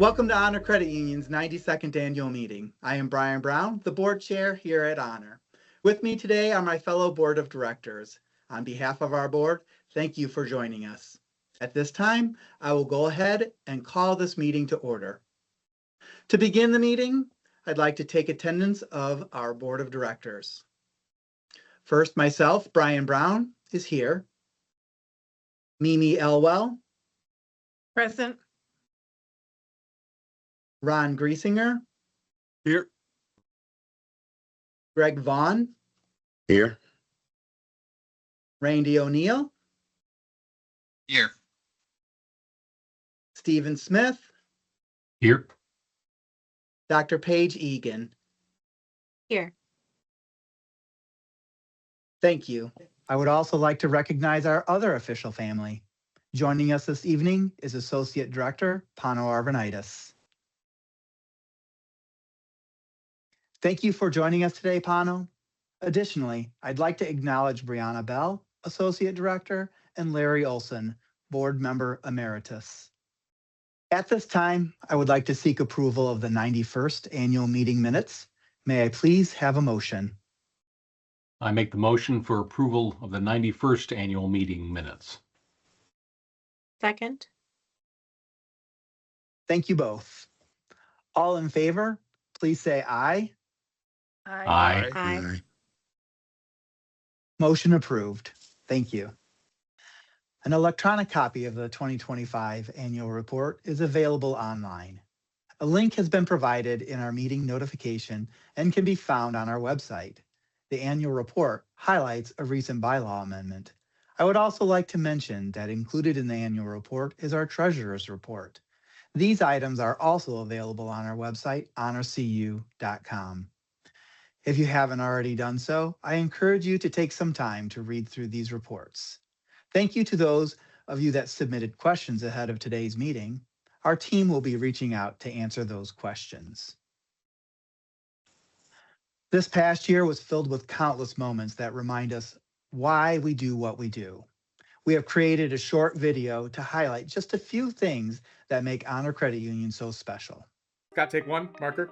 Welcome to Honor Credit Union's 92nd annual meeting. I am Brian Brown, the board chair here at Honor. With me today are my fellow board of directors. On behalf of our board, thank you for joining us. At this time, I will go ahead and call this meeting to order. To begin the meeting, I'd like to take attendance of our board of directors. First, myself, Brian Brown, is here. Mimi Elwell. Present. Ron Griesinger. Here. Greg Vaughn. Here. Randy O'Neill. Here. Stephen Smith. Here. Dr. Paige Eagan. Here. Thank you. I would also like to recognize our other official family. Joining us this evening is Associate Director Pano Arvanitis. Thank you for joining us today, Pano. Additionally, I'd like to acknowledge Brianna Bell, Associate Director, and Larry Olson, Board Member Emeritus. At this time, I would like to seek approval of the 91st annual meeting minutes. May I please have a motion? I make the motion for approval of the 91st annual meeting minutes. Second. Thank you both. All in favor, please say aye. Aye. Motion approved. Thank you. An electronic copy of the 2025 annual report is available online. A link has been provided in our meeting notification and can be found on our website. The annual report highlights a recent bylaw amendment. I would also like to mention that included in the annual report is our treasurer's report. These items are also available on our website, honorcu.com. If you haven't already done so, I encourage you to take some time to read through these reports. Thank you to those of you that submitted questions ahead of today's meeting. Our team will be reaching out to answer those questions. This past year was filled with countless moments that remind us why we do what we do. We have created a short video to highlight just a few things that make Honor Credit Union so special. Scott, take one, marker.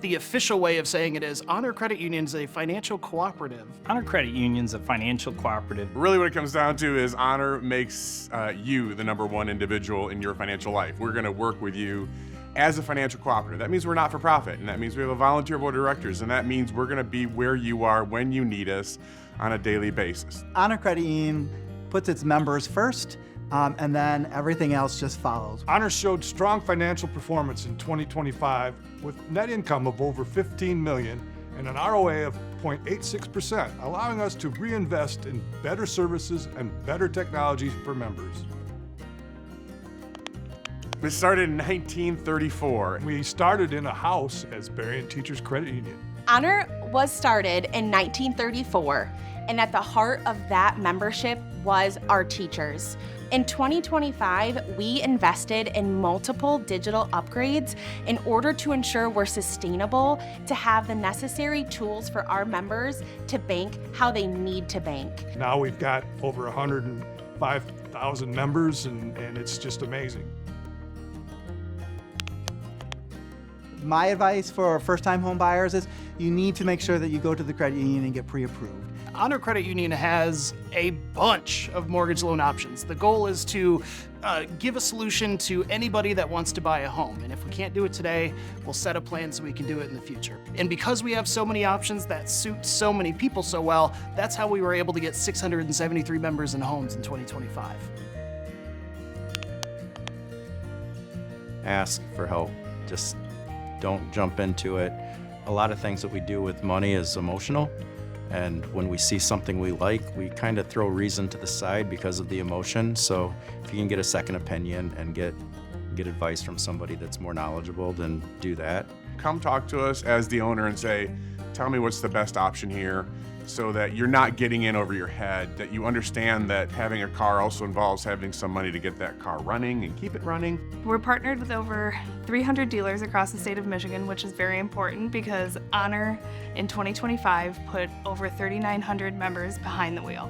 The official way of saying it is Honor Credit Union is a financial cooperative. Honor Credit Union's a financial cooperative. Really what it comes down to is Honor makes you the #1 individual in your financial life. We're gonna work with you as a financial cooperative. That means we're not for profit, and that means we have a volunteer board of directors, and that means we're gonna be where you are when you need us on a daily basis. Honor Credit Union puts its members first, and then everything else just follows. Honor showed strong financial performance in 2025 with net income of over $15 million and an ROA of 0.86%, allowing us to reinvest in better services and better technologies for members. We started in 1934. We started in a house as Berrien Teachers Credit Union. Honor was started in 1934, and at the heart of that membership was our teachers. In 2025, we invested in multiple digital upgrades in order to ensure we're sustainable, to have the necessary tools for our members to bank how they need to bank. Now we've got over 105,000 members, and it's just amazing. My advice for first-time home buyers is you need to make sure that you go to the credit union and get pre-approved. Honor Credit Union has a bunch of mortgage loan options. The goal is to give a solution to anybody that wants to buy a home. And if we can't do it today, we'll set a plan so we can do it in the future. And because we have so many options that suit so many people so well, that's how we were able to get 673 members in homes in 2025. Ask for help. Just don't jump into it. A lot of things that we do with money is emotional. And when we see something we like, we kind of throw reason to the side because of the emotion. So if you can get a second opinion and get advice from somebody that's more knowledgeable, then do that. Come talk to us as the owner and say, tell me what's the best option here, so that you're not getting in over your head, that you understand that having a car also involves having some money to get that car running and keep it running. We're partnered with over 300 dealers across the state of Michigan, which is very important because Honor in 2025 put over 3,900 members behind the wheel.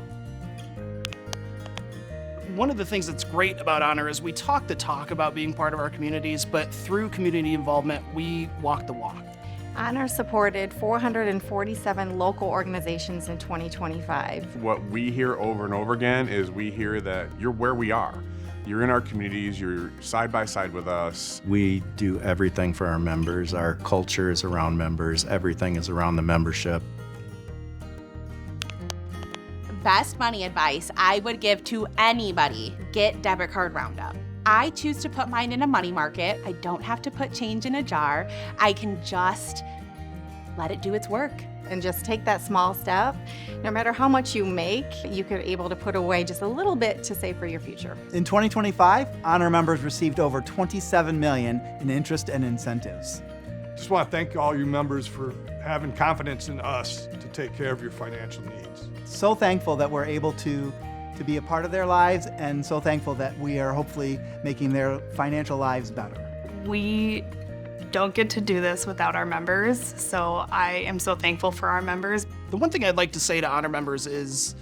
One of the things that's great about Honor is we talk the talk about being part of our communities, but through community involvement, we walk the walk. Honor supported 447 local organizations in 2025. What we hear over and over again is we hear that you're where we are. You're in our communities, you're side by side with us. We do everything for our members. Our culture is around members. Everything is around the membership. Best money advice I would give to anybody: get debit card roundup. I choose to put mine in a money market. I don't have to put change in a jar. I can just let it do its work. And just take that small step. No matter how much you make, you could be able to put away just a little bit to save for your future. In 2025, Honor members received over $27 million in interest and incentives. Just want to thank all you members for having confidence in us to take care of your financial needs. So thankful that we're able to be a part of their lives, and so thankful that we are hopefully making their financial lives better. We don't get to do this without our members, so I am so thankful for our members. The one thing I'd like to say to Honor members is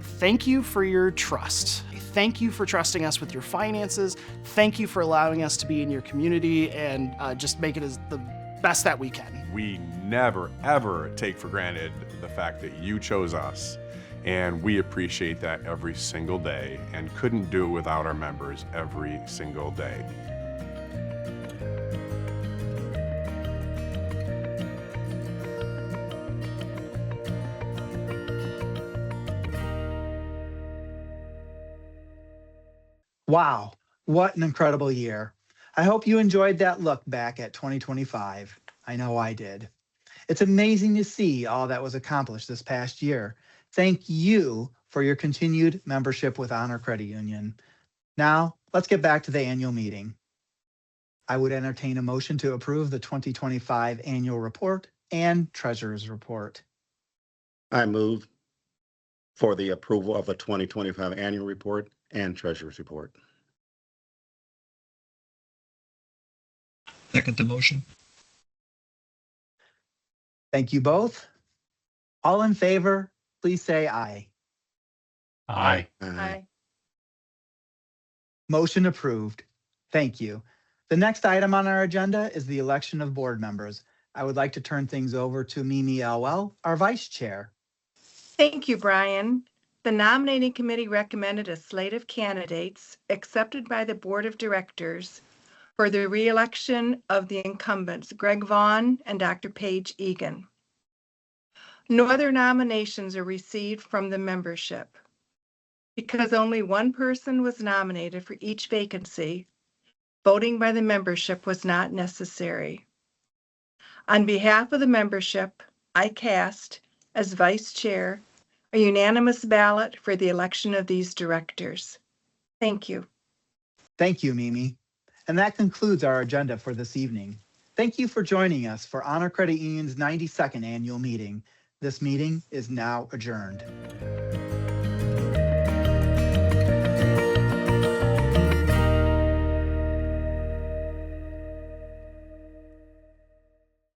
thank you for your trust. Thank you for trusting us with your finances. Thank you for allowing us to be in your community and just make it as the best that we can. We never, ever take for granted the fact that you chose us. And we appreciate that every single day and couldn't do it without our members every single day. Wow, what an incredible year. I hope you enjoyed that look back at 2025. I know I did. It's amazing to see all that was accomplished this past year. Thank you for your continued membership with Honor Credit Union. Now, let's get back to the annual meeting. I would entertain a motion to approve the 2025 annual report and treasurer's report. I move for the approval of the 2025 annual report and treasurer's report. Second the motion. Thank you both. All in favor, please say aye. Aye. Aye. Motion approved. Thank you. The next item on our agenda is the election of board members. I would like to turn things over to Mimi Elwell, our vice chair. Thank you, Brian. The nominating committee recommended a slate of candidates accepted by the board of directors for the re-election of the incumbents, Greg Vaughn and Dr. Paige Eagan. No other nominations are received from the membership. Because only one person was nominated for each vacancy, voting by the membership was not necessary. On behalf of the membership, I cast, as vice chair, a unanimous ballot for the election of these directors. Thank you. Thank you, Mimi. And that concludes our agenda for this evening. Thank you for joining us for Honor Credit Union's 92nd annual meeting. This meeting is now adjourned.